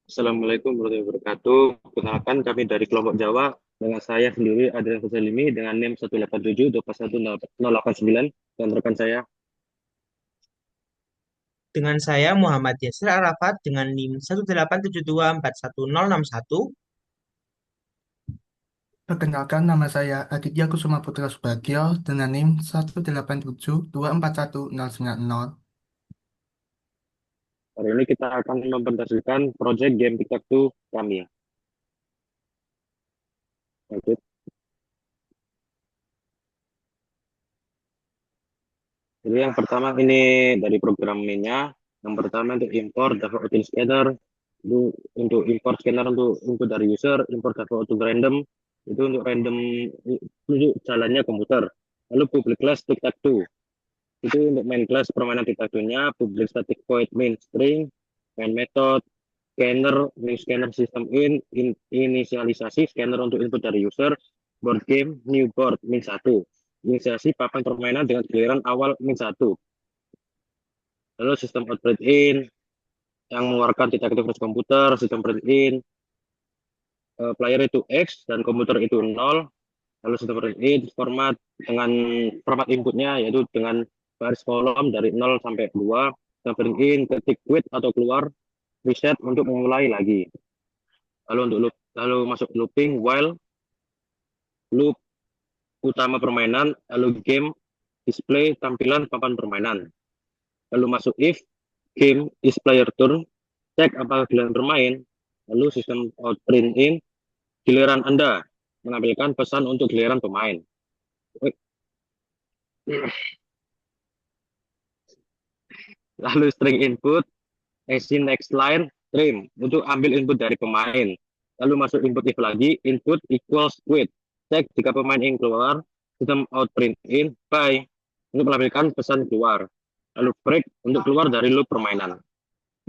Assalamualaikum warahmatullahi wabarakatuh. Perkenalkan kami dari kelompok Jawa dengan saya sendiri Adrian Fazalimi dengan NIM 187 dan rekan saya. Dengan saya Muhammad Yasir Arafat dengan NIM 187241061. Perkenalkan, nama saya Aditya Kusuma Putra Subagio dengan NIM 187241090. Hari ini kita akan mempresentasikan proyek game Tic-Tac-Toe kami. Lanjut. Jadi yang pertama ini dari program mainnya. Yang pertama untuk import Java Util Scanner. Itu untuk import scanner untuk input dari user, import Java Util Random. Itu untuk random untuk jalannya komputer. Lalu public class Tic-Tac-Toe. Itu untuk main class permainan tic-tac-toe-nya, public static void main string, main method, scanner, new scanner system inisialisasi scanner untuk input dari user, board game, new board, min satu. Inisiasi papan permainan dengan giliran awal min satu. Lalu sistem out print in, yang mengeluarkan tic-tac-toe versi komputer, sistem print in, player itu X dan komputer itu nol. Lalu sistem print in, dengan format inputnya yaitu dengan baris kolom dari nol sampai 2, sistem print in, ketik quit atau keluar, reset untuk memulai lagi. Lalu untuk loop, lalu masuk looping, while loop utama permainan, lalu game display tampilan papan permainan. Lalu masuk if game is player turn, cek apakah giliran bermain, lalu sistem out print in, giliran Anda menampilkan pesan untuk giliran pemain. Lalu string input, isi next line, trim untuk ambil input dari pemain. Lalu masuk input if lagi, input equals quit. Cek jika pemain ingin keluar, sistem out print in, by untuk menampilkan pesan keluar. Lalu break untuk keluar dari loop permainan.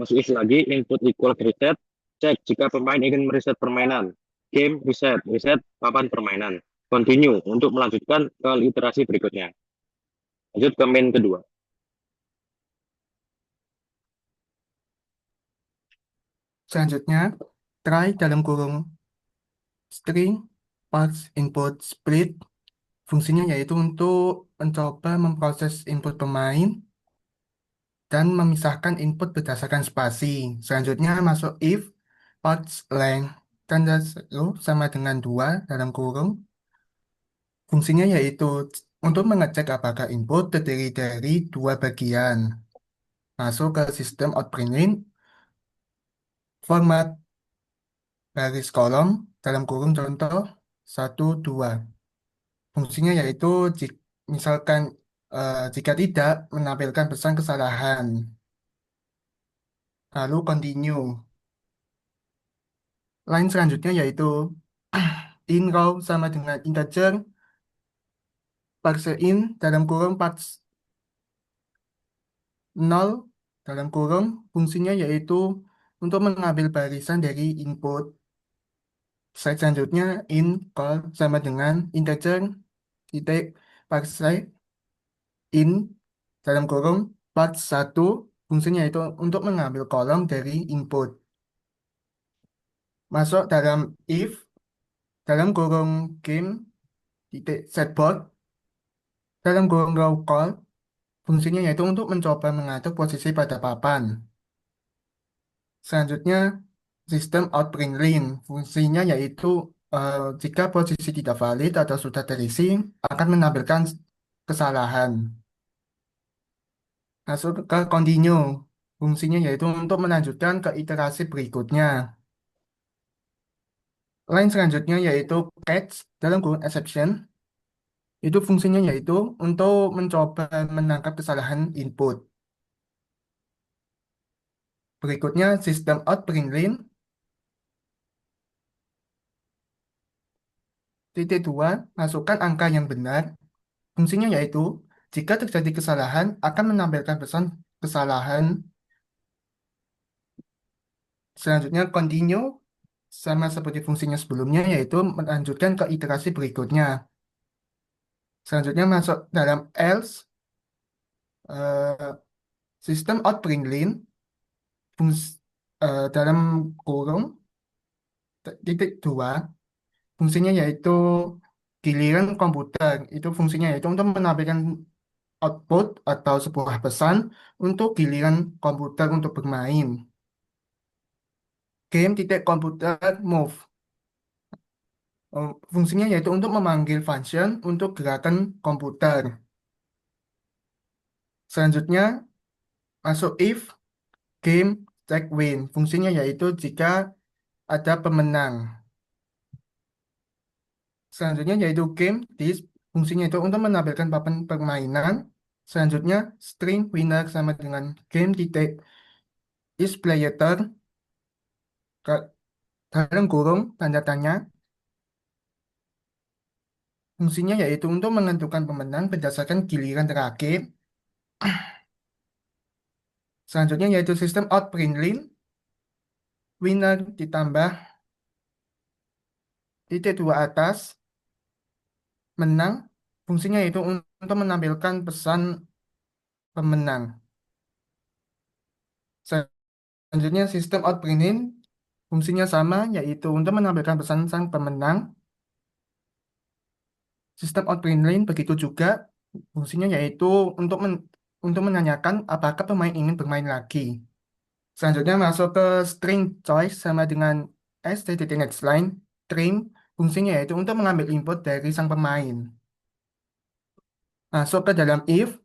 Masuk if lagi, input equals reset. Cek jika pemain ingin mereset permainan. Game reset, reset papan permainan. Continue untuk melanjutkan ke iterasi berikutnya. Lanjut ke main kedua. Selanjutnya, try dalam kurung string parse input split. Fungsinya yaitu untuk mencoba memproses input pemain dan memisahkan input berdasarkan spasi. Selanjutnya masuk if parse length tanda seru sama dengan 2 dalam kurung. Fungsinya yaitu untuk mengecek apakah input terdiri dari dua bagian. Masuk ke sistem outprintln, format garis kolom dalam kurung contoh 1, 2. Fungsinya yaitu misalkan jika tidak menampilkan pesan kesalahan. Lalu continue. Line selanjutnya yaitu in row sama dengan integer, parse in dalam kurung parse 0 dalam kurung. Fungsinya yaitu untuk mengambil barisan dari input. Slide selanjutnya in call sama dengan integer titik parse in dalam kurung part 1, fungsinya itu untuk mengambil kolom dari input. Masuk dalam if dalam kurung game titik setboard dalam kurung row call, fungsinya yaitu untuk mencoba mengatur posisi pada papan. Selanjutnya sistem outprintln, fungsinya yaitu jika posisi tidak valid atau sudah terisi akan menampilkan kesalahan. Masuk ke continue. Fungsinya yaitu untuk melanjutkan ke iterasi berikutnya. Line selanjutnya yaitu catch dalam kurung exception. Itu fungsinya yaitu untuk mencoba menangkap kesalahan input. Berikutnya sistem out println. Titik 2, masukkan angka yang benar. Fungsinya yaitu jika terjadi kesalahan akan menampilkan pesan kesalahan. Selanjutnya continue sama seperti fungsinya sebelumnya yaitu melanjutkan ke iterasi berikutnya. Selanjutnya masuk dalam else, eh, sistem out println. dalam kurung titik dua, fungsinya yaitu giliran komputer. Itu fungsinya yaitu untuk menampilkan output atau sebuah pesan untuk giliran komputer untuk bermain. Game titik komputer move. Fungsinya yaitu untuk memanggil function untuk gerakan komputer. Selanjutnya masuk if game check win. Fungsinya yaitu jika ada pemenang. Selanjutnya yaitu game this. Fungsinya itu untuk menampilkan papan permainan. Selanjutnya string winner sama dengan game titik is player dalam kurung tanda tanya. Fungsinya yaitu untuk menentukan pemenang berdasarkan giliran terakhir. Selanjutnya yaitu sistem out println winner ditambah titik dua atas menang. Fungsinya yaitu untuk menampilkan pesan pemenang. Selanjutnya sistem out println fungsinya sama yaitu untuk menampilkan pesan sang pemenang. Sistem out println begitu juga fungsinya yaitu untuk untuk menanyakan apakah pemain ingin bermain lagi. Selanjutnya masuk ke string choice sama dengan st.next_line trim, fungsinya yaitu untuk mengambil input dari sang pemain. Masuk ke dalam if,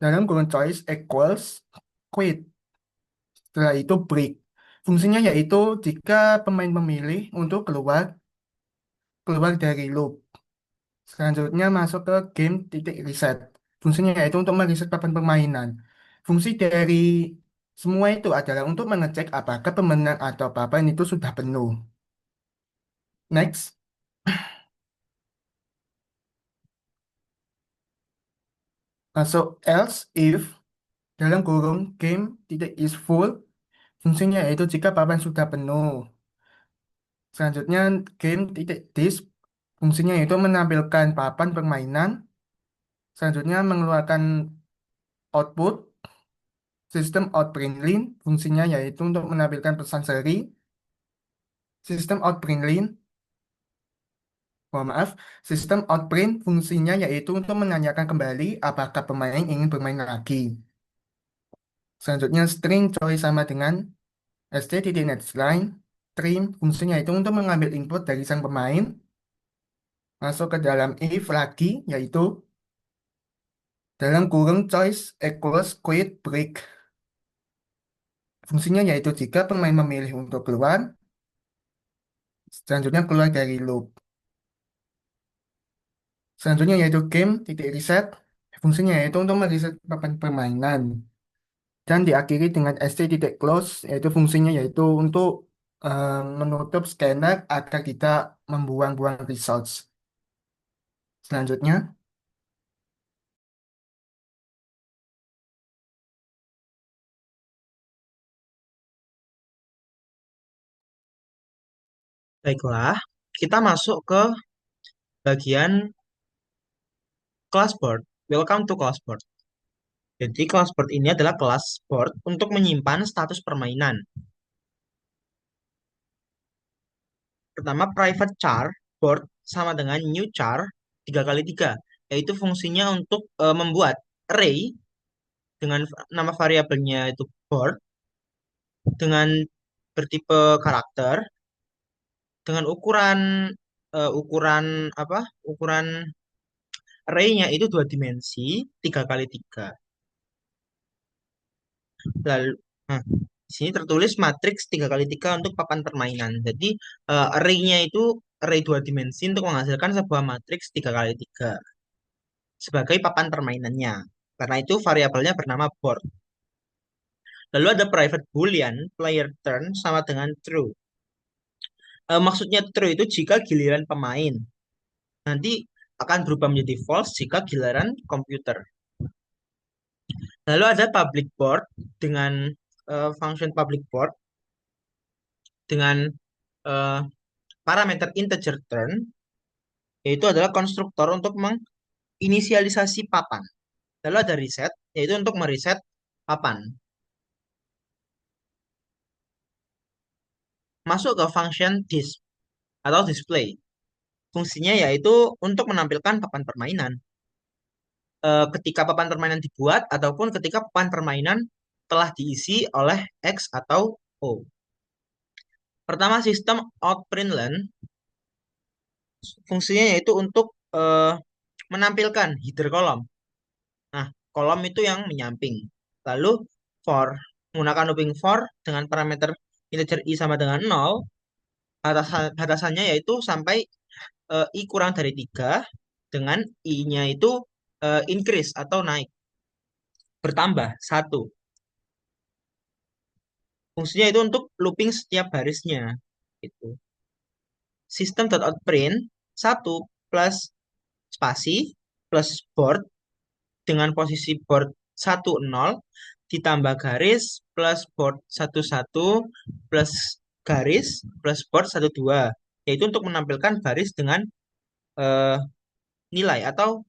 dalam kurung choice equals quit. Setelah itu break. Fungsinya yaitu jika pemain memilih untuk keluar keluar dari loop. Selanjutnya masuk ke game titik reset. Fungsinya yaitu untuk mereset papan permainan. Fungsi dari semua itu adalah untuk mengecek apakah pemenang atau papan itu sudah penuh. Next, masuk else if dalam kurung game titik is full. Fungsinya yaitu jika papan sudah penuh. Selanjutnya game titik disk. Fungsinya yaitu menampilkan papan permainan. Selanjutnya mengeluarkan output. Sistem out println fungsinya yaitu untuk menampilkan pesan seri. Sistem out println, mohon maaf, sistem out print fungsinya yaitu untuk menanyakan kembali apakah pemain ingin bermain lagi. Selanjutnya string choice sama dengan st.next_line trim fungsinya itu untuk mengambil input dari sang pemain masuk ke dalam if lagi yaitu dalam kurung choice equals quit break. Fungsinya yaitu jika pemain memilih untuk keluar, selanjutnya keluar dari loop. Selanjutnya yaitu game titik reset. Fungsinya yaitu untuk mereset papan permainan. Dan diakhiri dengan st titik close yaitu fungsinya yaitu untuk menutup scanner agar kita membuang-buang results. Selanjutnya, Baiklah, kita masuk ke bagian kelas board. Welcome to kelas board. Jadi kelas board ini adalah kelas board untuk menyimpan status permainan. Pertama, private char board sama dengan new char 3x3, yaitu fungsinya untuk membuat array dengan nama variabelnya itu board dengan bertipe karakter dengan ukuran apa? Ukuran array-nya itu 2 dimensi 3x3. Lalu, nah, di sini tertulis matriks 3x3 untuk papan permainan. Jadi, array-nya itu array 2 dimensi untuk menghasilkan sebuah matriks 3x3 sebagai papan permainannya. Karena itu variabelnya bernama board. Lalu ada private boolean player turn sama dengan true. Maksudnya true itu jika giliran pemain. Nanti akan berubah menjadi false jika giliran komputer. Lalu ada public board dengan function public board dengan eh, parameter integer turn, yaitu adalah konstruktor untuk menginisialisasi papan. Lalu ada reset, yaitu untuk mereset papan. masuk ke function disk atau display. Fungsinya yaitu untuk menampilkan papan permainan. Ketika papan permainan dibuat ataupun ketika papan permainan telah diisi oleh X atau O. Pertama, sistem outprintln fungsinya yaitu untuk menampilkan header kolom. Nah, kolom itu yang menyamping. Lalu for menggunakan looping for dengan parameter integer i sama dengan 0, batasannya yaitu sampai i kurang dari 3 dengan i-nya itu increase atau naik, bertambah 1. Fungsinya itu untuk looping setiap barisnya. Itu. System.outprint 1 plus spasi plus board dengan posisi board 10 ditambah garis plus board 11 plus garis plus board 12, yaitu untuk menampilkan baris dengan eh, nilai atau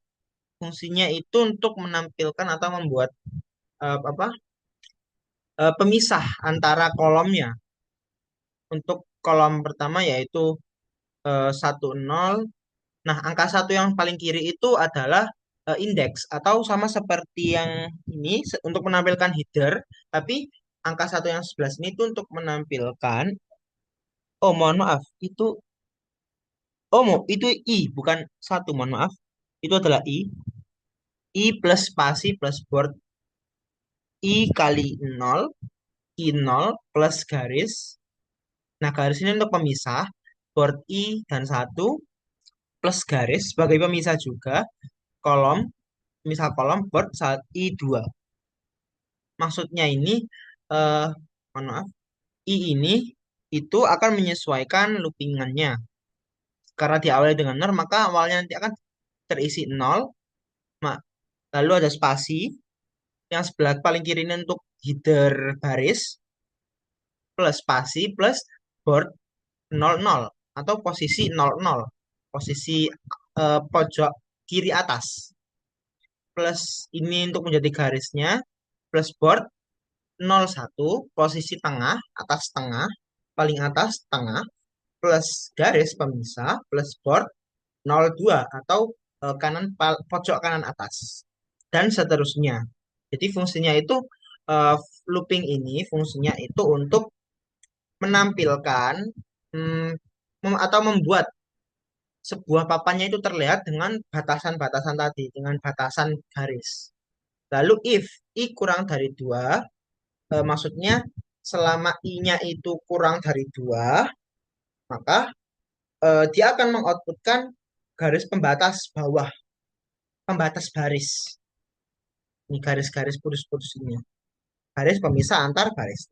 fungsinya itu untuk menampilkan atau membuat apa pemisah antara kolomnya. Untuk kolom pertama yaitu 1 0. Nah, angka 1 yang paling kiri itu adalah indeks atau sama seperti yang ini untuk menampilkan header, tapi angka 1 yang sebelah sini itu untuk menampilkan, oh mohon maaf, itu I, bukan 1, mohon maaf. Itu adalah I plus spasi plus board, I kali 0, I0 plus garis. Nah, garis ini untuk pemisah, board I dan 1 plus garis sebagai pemisah juga, kolom, misal kolom board saat I2. Maksudnya ini, eh, mohon maaf, I ini itu akan menyesuaikan loopingannya. Karena diawali dengan 0, maka awalnya nanti akan terisi 0. Lalu ada spasi, yang sebelah paling kiri ini untuk header baris, plus spasi, plus board 00, atau posisi 00, posisi pojok kiri atas. Plus ini untuk menjadi garisnya, plus board 01, posisi tengah, atas tengah, paling atas tengah, plus garis pemisah, plus board 02 atau pojok kanan atas, dan seterusnya. Jadi fungsinya itu eh, looping ini fungsinya itu untuk menampilkan atau membuat sebuah papannya itu terlihat dengan batasan-batasan tadi, dengan batasan garis. Lalu if i kurang dari 2, maksudnya selama i-nya itu kurang dari 2, maka dia akan mengoutputkan garis pembatas bawah, pembatas baris. Ini garis-garis putus-putus ini. Garis pemisah antar baris.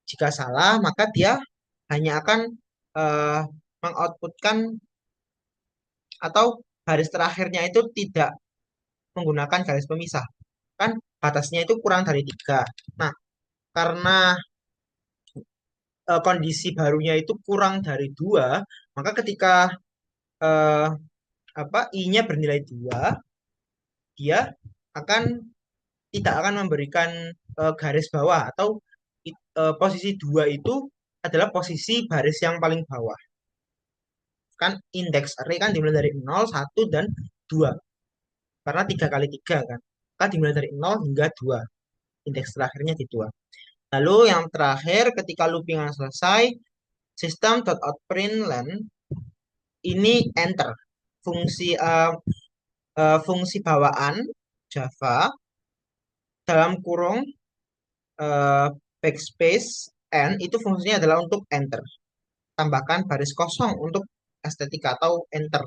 Jika salah, maka dia hanya akan eh, mengoutputkan atau garis terakhirnya itu tidak menggunakan garis pemisah. Kan batasnya itu kurang dari 3. Nah, karena kondisi barunya itu kurang dari 2, maka ketika eh, I-nya bernilai 2, dia akan tidak akan memberikan garis bawah atau posisi 2 itu adalah posisi baris yang paling bawah. Kan indeks array kan dimulai dari 0, 1, dan 2. Karena 3 kali 3 kan. Kan dimulai dari 0 hingga 2. Indeks terakhirnya di 2. Lalu yang terakhir ketika loopingan selesai, system.outprintln ini enter. Fungsi bawaan Java dalam kurung eh, backspace n itu fungsinya adalah untuk enter. Tambahkan baris kosong untuk estetika atau enter.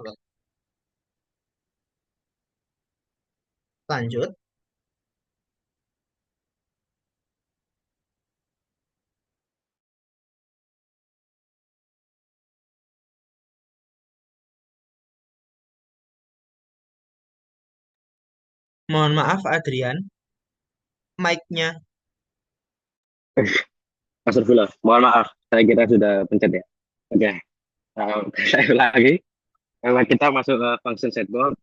Lanjut. Mohon maaf Adrian, mic-nya. Astagfirullah, mohon maaf, saya kira sudah pencet ya. Oke, saya ulangi. Kita masuk ke function setboard.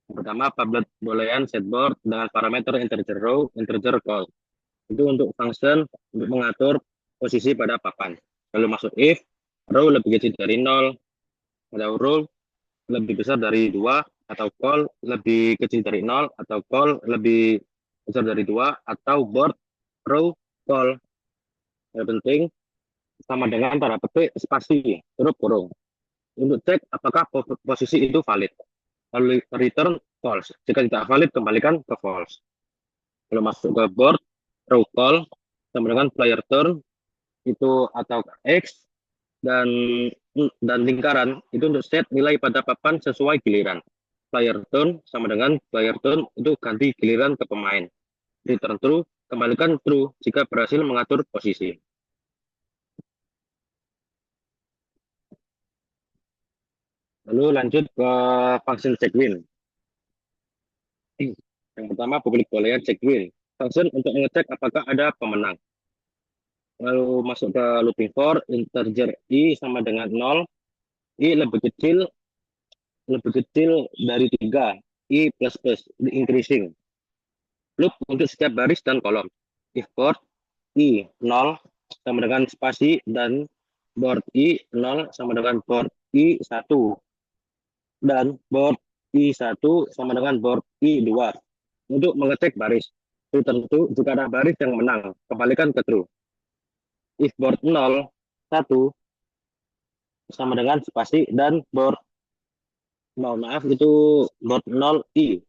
Pertama, public boolean setboard dengan parameter integer row, integer call. Itu untuk function untuk mengatur posisi pada papan. Lalu masuk if, row lebih kecil dari 0, atau row lebih besar dari 2, atau call lebih kecil dari 0, atau call lebih besar dari 2, atau board, row, call. Yang penting sama dengan tanda petik spasi, huruf kurung. Untuk cek apakah posisi itu valid. Lalu return false. Jika tidak valid, kembalikan ke false. Kalau masuk ke board, row call, sama dengan player turn, itu atau X, dan lingkaran itu untuk set nilai pada papan sesuai giliran. Player turn sama dengan player turn itu ganti giliran ke pemain. Return true, kembalikan true jika berhasil mengatur posisi. Lalu lanjut ke function check win. Yang pertama public boolean check win. Function untuk mengecek apakah ada pemenang. Lalu masuk ke looping for integer i sama dengan 0, i lebih kecil dari 3, i plus plus increasing. Loop untuk setiap baris dan kolom. If board i 0 sama dengan spasi dan board i 0 sama dengan board i 1 dan board i 1 sama dengan board i 2. Untuk mengecek baris, itu tentu jika ada baris yang menang, kembalikan ke true. If board 0, 1 sama dengan spasi dan board, mohon maaf itu board 0 i.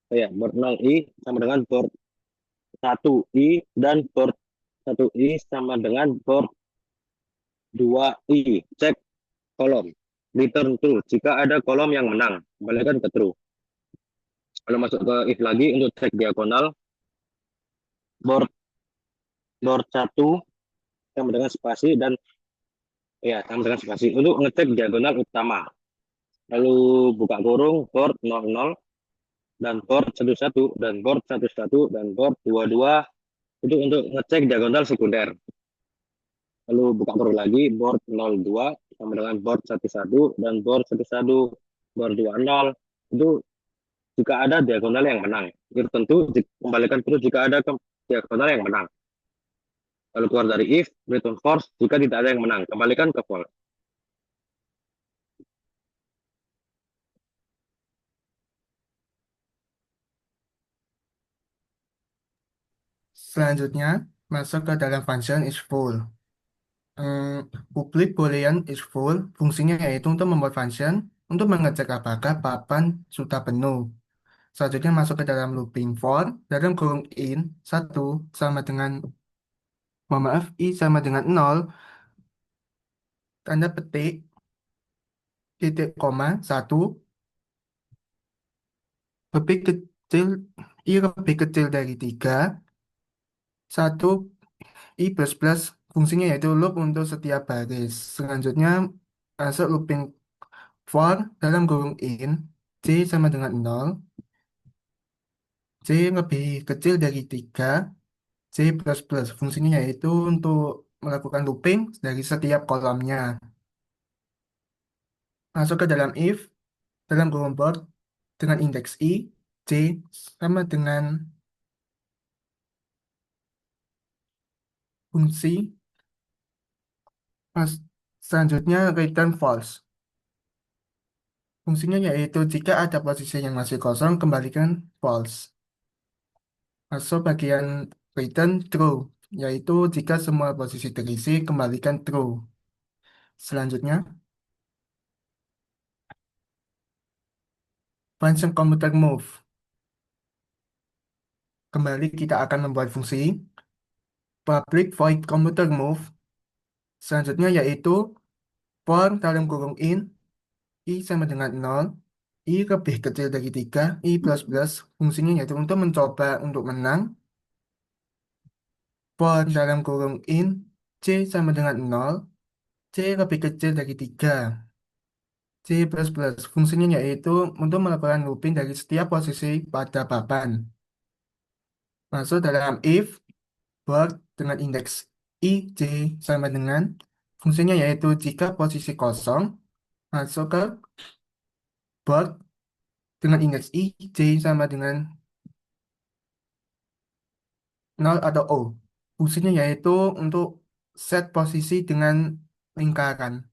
Ya, board 0 i sama dengan board 1 i dan board 1 i sama dengan board 2 i. Cek kolom. Return true jika ada kolom yang menang, kembalikan ke true. Kalau masuk ke if lagi untuk cek diagonal, board board 1 sama dengan spasi dan ya sama dengan spasi untuk ngecek diagonal utama. Lalu buka kurung board 00 dan board 11 dan board 11 dan board 22 itu untuk ngecek diagonal sekunder. Lalu buka kurung lagi board 02 sama dengan board 11 dan board 11 board 20 itu jika ada diagonal yang menang. Itu tentu kembalikan terus jika ada diagonal yang menang. Lalu keluar dari if, return false jika tidak ada yang menang, kembalikan ke false. Selanjutnya, masuk ke dalam function is full. Public boolean is full, fungsinya yaitu untuk membuat function untuk mengecek apakah papan sudah penuh. Selanjutnya masuk ke dalam looping for, dalam kurung in, 1 sama dengan, mohon maaf, i sama dengan 0, tanda petik, titik koma, 1, lebih kecil, i lebih kecil dari 3, 1, i plus plus, fungsinya yaitu loop untuk setiap baris. Selanjutnya, masuk looping for, dalam kurung in, c sama dengan 0, C lebih kecil dari 3, C++. Fungsinya yaitu untuk melakukan looping dari setiap kolomnya. Masuk ke dalam if, dalam kurung board, dengan indeks I, C sama dengan fungsi. Selanjutnya return false. Fungsinya yaitu jika ada posisi yang masih kosong, kembalikan false. Masuk bagian return true, yaitu jika semua posisi terisi, kembalikan true. Selanjutnya, function computer move. Kembali kita akan membuat fungsi public void computer move. Selanjutnya yaitu for dalam kurung in, i sama dengan 0, i lebih kecil dari 3, i plus plus. Fungsinya yaitu untuk mencoba untuk menang. For dalam kurung in, c sama dengan 0, c lebih kecil dari 3, c plus plus. Fungsinya yaitu untuk melakukan looping dari setiap posisi pada papan. Masuk dalam if, board dengan indeks i, j sama dengan fungsinya yaitu jika posisi kosong, masuk ke board dengan indeks i, j sama dengan 0 atau O. Fungsinya yaitu untuk set posisi dengan lingkaran.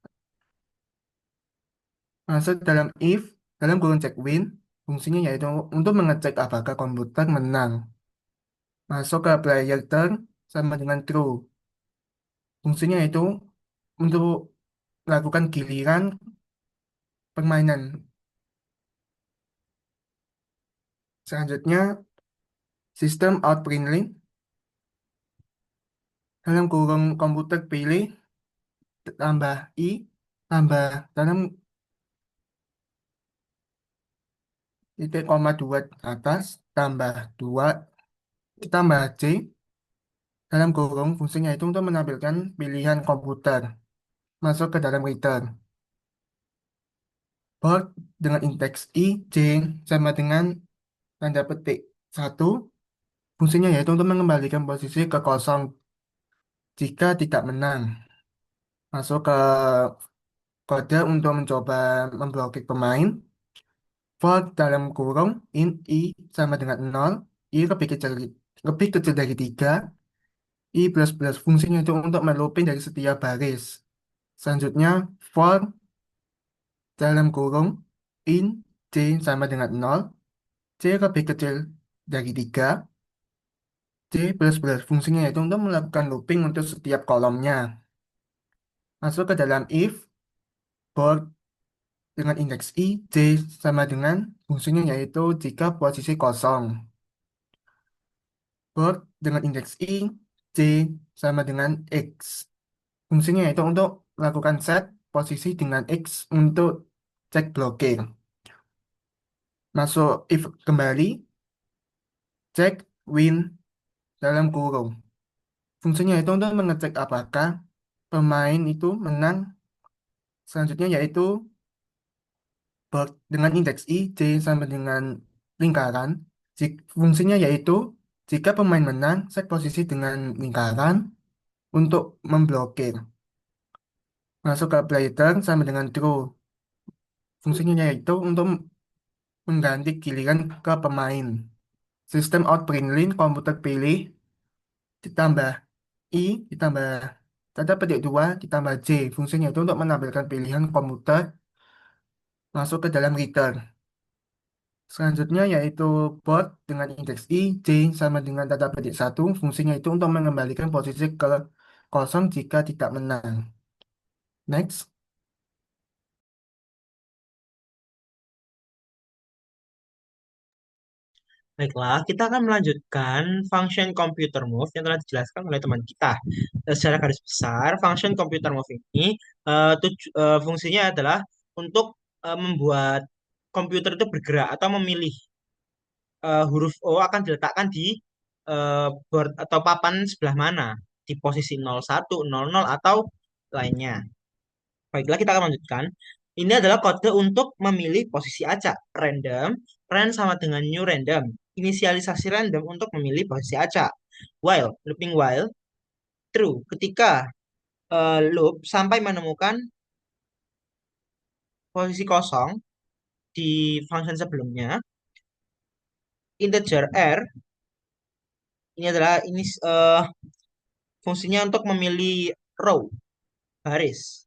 Masuk dalam if, dalam kurung check win, fungsinya yaitu untuk mengecek apakah komputer menang. Masuk ke player turn sama dengan true. Fungsinya itu untuk melakukan giliran permainan. Selanjutnya, sistem out println dalam kurung komputer pilih tambah i tambah dalam titik koma 2 atas tambah 2 tambah c dalam kurung fungsinya itu untuk menampilkan pilihan komputer masuk ke dalam return. Board dengan indeks i j sama dengan tanda petik satu, fungsinya yaitu untuk mengembalikan posisi ke kosong jika tidak menang. Masuk ke kode untuk mencoba memblokir pemain. For dalam kurung in i sama dengan 0, i lebih kecil dari 3, i plus plus fungsinya itu untuk melooping dari setiap baris. Selanjutnya for dalam kurung in c sama dengan 0, c lebih kecil dari 3, c plus plus fungsinya itu untuk melakukan looping untuk setiap kolomnya. Masuk ke dalam if board dengan indeks i c sama dengan fungsinya yaitu jika posisi kosong. Board dengan indeks i c sama dengan x. Fungsinya yaitu untuk melakukan set posisi dengan x untuk cek blokir. Masuk if kembali, cek win dalam kurung. Fungsinya itu untuk mengecek apakah pemain itu menang. Selanjutnya yaitu dengan indeks i c sama dengan lingkaran. Fungsinya yaitu jika pemain menang, set posisi dengan lingkaran untuk memblokir. Masuk ke playter sama dengan true. Fungsinya yaitu untuk mengganti giliran ke pemain. Sistem out println komputer pilih ditambah i ditambah tanda petik 2 ditambah j. Fungsinya itu untuk menampilkan pilihan komputer masuk ke dalam return. Selanjutnya yaitu board dengan indeks i j sama dengan tanda petik 1. Fungsinya itu untuk mengembalikan posisi ke kosong jika tidak menang. Next. Baiklah, kita akan melanjutkan function computer move yang telah dijelaskan oleh teman kita. Secara garis besar, function computer move ini fungsinya adalah untuk membuat komputer itu bergerak atau memilih huruf O akan diletakkan di board atau papan sebelah mana, di posisi 01, 00, atau lainnya. Baiklah, kita akan lanjutkan. Ini adalah kode untuk memilih posisi acak. Random, ran sama dengan new random. Inisialisasi random untuk memilih posisi acak. While, looping while, true. Ketika loop sampai menemukan posisi kosong di function sebelumnya, integer r ini adalah fungsinya untuk memilih row, baris.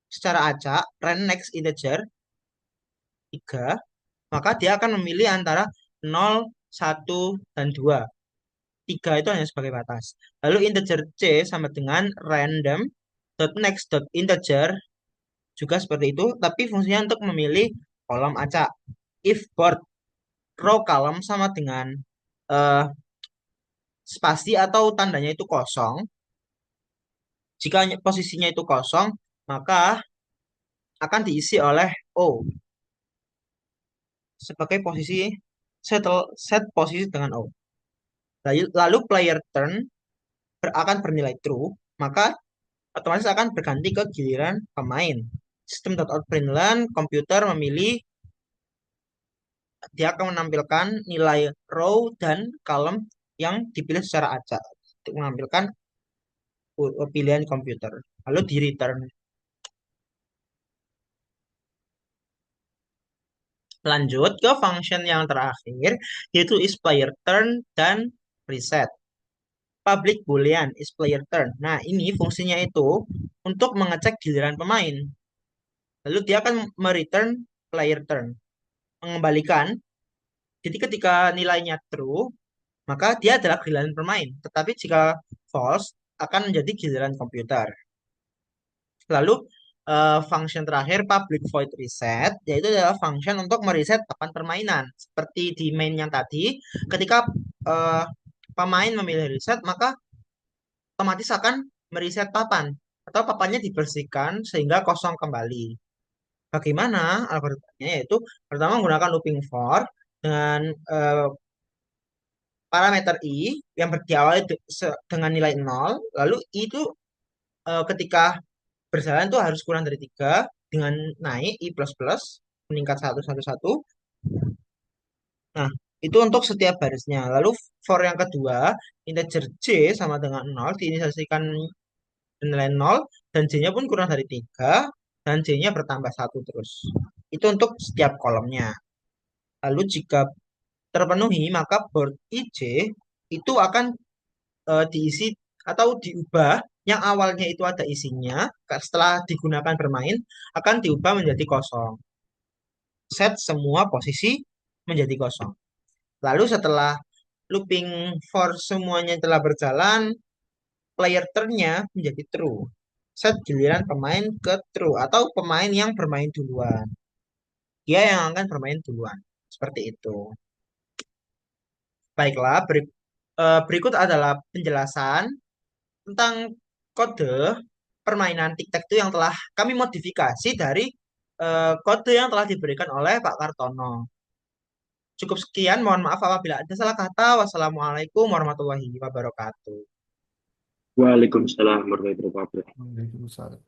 Secara acak, ran next integer 3, maka dia akan memilih antara 0, 1, dan 2. 3 itu hanya sebagai batas. Lalu integer c sama dengan random dot next dot integer juga seperti itu, tapi fungsinya untuk memilih kolom acak. If board row column sama dengan eh, spasi atau tandanya itu kosong, jika posisinya itu kosong, maka akan diisi oleh O sebagai posisi set posisi dengan O. Lalu player turn akan bernilai true, maka otomatis akan berganti ke giliran pemain. System.out.println komputer memilih, dia akan menampilkan nilai row dan column yang dipilih secara acak untuk menampilkan pilihan komputer. Lalu di return. Lanjut ke function yang terakhir, yaitu is player turn dan reset. public boolean is player turn. Nah, ini fungsinya itu untuk mengecek giliran pemain. Lalu dia akan mereturn player turn, mengembalikan. Jadi ketika nilainya true, maka dia adalah giliran pemain. Tetapi jika false, akan menjadi giliran komputer. Lalu function terakhir public void reset yaitu adalah function untuk mereset papan permainan. Seperti di main yang tadi, ketika eh, pemain memilih reset maka otomatis akan mereset papan atau papannya dibersihkan sehingga kosong kembali. Bagaimana algoritmanya? Yaitu pertama menggunakan looping for dengan parameter i yang diawali dengan nilai 0, lalu i itu ketika berjalan tuh harus kurang dari 3 dengan naik i plus plus meningkat 1 1 1. Nah, itu untuk setiap barisnya. Lalu for yang kedua, integer j sama dengan 0 diinisialisasikan nilai 0 dan j-nya pun kurang dari 3 dan j-nya bertambah 1 terus. Itu untuk setiap kolomnya. Lalu jika terpenuhi, maka board ij itu akan diisi atau diubah yang awalnya itu ada isinya setelah digunakan bermain akan diubah menjadi kosong. Set semua posisi menjadi kosong. Lalu setelah looping for semuanya telah berjalan, player turn-nya menjadi true. Set giliran pemain ke true atau pemain yang bermain duluan. Dia yang akan bermain duluan. Seperti itu. Baiklah, berikut adalah penjelasan tentang kode permainan tic-tac-toe yang telah kami modifikasi dari kode yang telah diberikan oleh Pak Kartono. Cukup sekian, mohon maaf apabila ada salah kata. Wassalamualaikum warahmatullahi wabarakatuh. Waalaikumsalam warahmatullahi wabarakatuh. Waalaikumsalam.